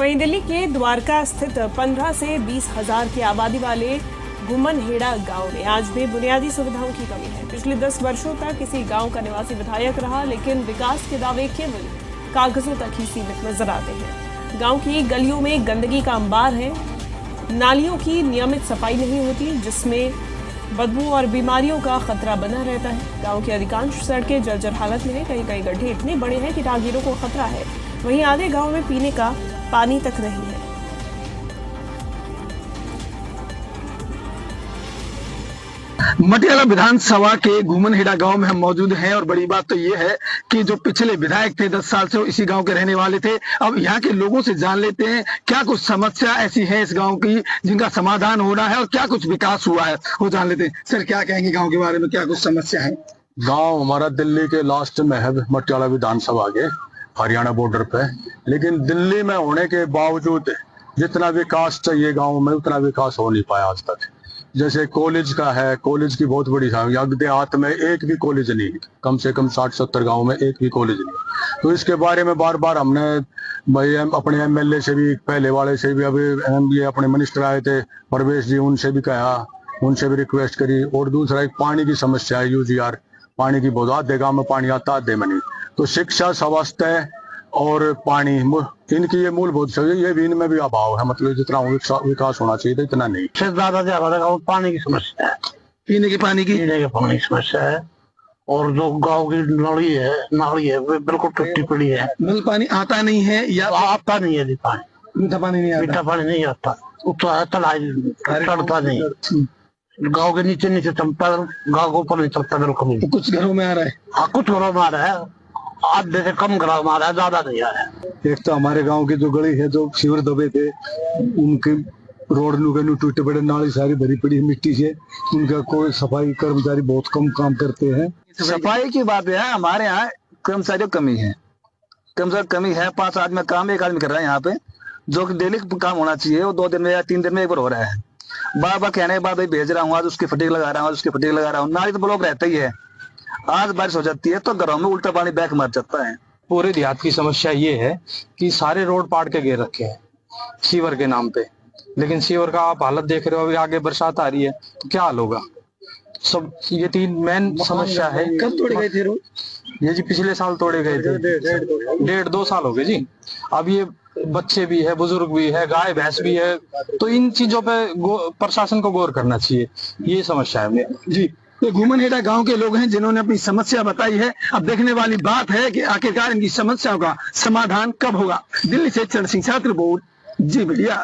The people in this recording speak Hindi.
वहीं दिल्ली के द्वारका स्थित 15 से 20 हजार की आबादी वाले घुमनहेड़ा गांव में आज भी बुनियादी सुविधाओं की कमी है। पिछले 10 वर्षों तक किसी गांव का निवासी विधायक रहा, लेकिन विकास के दावे केवल कागजों तक ही सीमित नजर आते हैं। गांव की गलियों में गंदगी का अंबार है, नालियों की नियमित सफाई नहीं होती, जिसमें बदबू और बीमारियों का खतरा बना रहता है। गांव की अधिकांश सड़कें जर्जर हालत में है, कहीं कहीं गड्ढे इतने बड़े हैं कि राहगीरों को खतरा है। वहीं आधे गांव में पीने का पानी तक नहीं है। मटियाला विधानसभा के घुमनहेड़ा गांव में हम मौजूद हैं और बड़ी बात तो ये है कि जो पिछले विधायक थे 10 साल से वो इसी गांव के रहने वाले थे। अब यहाँ के लोगों से जान लेते हैं क्या कुछ समस्या ऐसी है इस गांव की जिनका समाधान होना है और क्या कुछ विकास हुआ है, वो जान लेते हैं। सर, क्या कहेंगे गाँव के बारे में, क्या कुछ समस्या है? गाँव हमारा दिल्ली के लास्ट में है, मटियाला विधानसभा के हरियाणा बॉर्डर पे, लेकिन दिल्ली में होने के बावजूद जितना विकास चाहिए गाँव में उतना विकास हो नहीं पाया आज तक। जैसे कॉलेज का है, कॉलेज की बहुत बड़ी देहात में एक भी कॉलेज नहीं, कम से कम 60-70 गांव में एक भी कॉलेज नहीं। तो इसके बारे में बार बार हमने भाई अपने एमएलए से भी, पहले वाले से भी, अभी ये अपने मिनिस्टर आए थे परवेश जी, उनसे भी कहा, उनसे भी रिक्वेस्ट करी। और दूसरा एक पानी की समस्या है, यूजीआर पानी की बहुत, आधे गाँव में पानी आता, आधे में नहीं। तो शिक्षा, स्वास्थ्य और पानी, इनकी ये मूलभूत चाहिए, ये भी इनमें भी अभाव है। मतलब जितना विकास होना चाहिए था इतना नहीं। ज्यादा से ज्यादा पानी की समस्या है, पीने के पानी की समस्या है। और जो गांव की नाली है वो बिल्कुल टूटी पड़ी है। नल पानी आता नहीं है या आता नहीं है, मीठा पानी नहीं आता, उतना है तलाई चढ़ता नहीं। गाँव के नीचे चलता, गाँव के ऊपर नहीं चलता बिल्कुल। तो कुछ घरों में आ रहा है? हाँ, कुछ घरों में आ रहा है, आधे से कम घरों में आ रहा है, ज्यादा नहीं आ रहा है। एक तो हमारे गांव की जो गली है, जो सीवर दबे थे, उनके रोड नु टूटे पड़े, नाली सारी भरी पड़ी है मिट्टी से। उनका कोई सफाई कर्मचारी बहुत कम काम करते हैं। सफाई की बात है, हमारे यहाँ कर्मचारियों कमी है, कमी है। 5 आदमी काम एक आदमी कर रहा है यहाँ पे, जो कि डेली काम होना चाहिए वो 2 दिन में या 3 दिन में एक बार हो रहा है। बार कहने के बाद भाई भेज रहा हूँ, आज उसकी फटीक लगा रहा हूँ, उसकी फटीक लगा रहा हूँ। नाली तो ब्लॉक रहता ही है, आज बारिश हो जाती है तो घरों में उल्टा पानी बैक मार जाता है। पूरे देहात की समस्या ये है कि सारे रोड पाड़ के घेर रखे हैं सीवर के नाम पे, लेकिन सीवर का आप हालत देख रहे हो, अभी आगे बरसात आ रही है तो क्या हाल होगा। सब ये 3 मेन समस्या है। कब तोड़े गए थे रोड? ये जी पिछले साल तोड़े गए थे, 1.5-2 साल हो गए जी। अब ये बच्चे भी है, बुजुर्ग भी है, गाय भैंस भी है, तो इन चीजों पे प्रशासन को गौर करना चाहिए। ये समस्या है जी। ये घुमनहेड़ा गांव के लोग हैं जिन्होंने अपनी समस्या बताई है। अब देखने वाली बात है कि आखिरकार इनकी समस्याओं का समाधान कब होगा। दिल्ली से चरण सिंह, छात्र बोर्ड, जी मीडिया।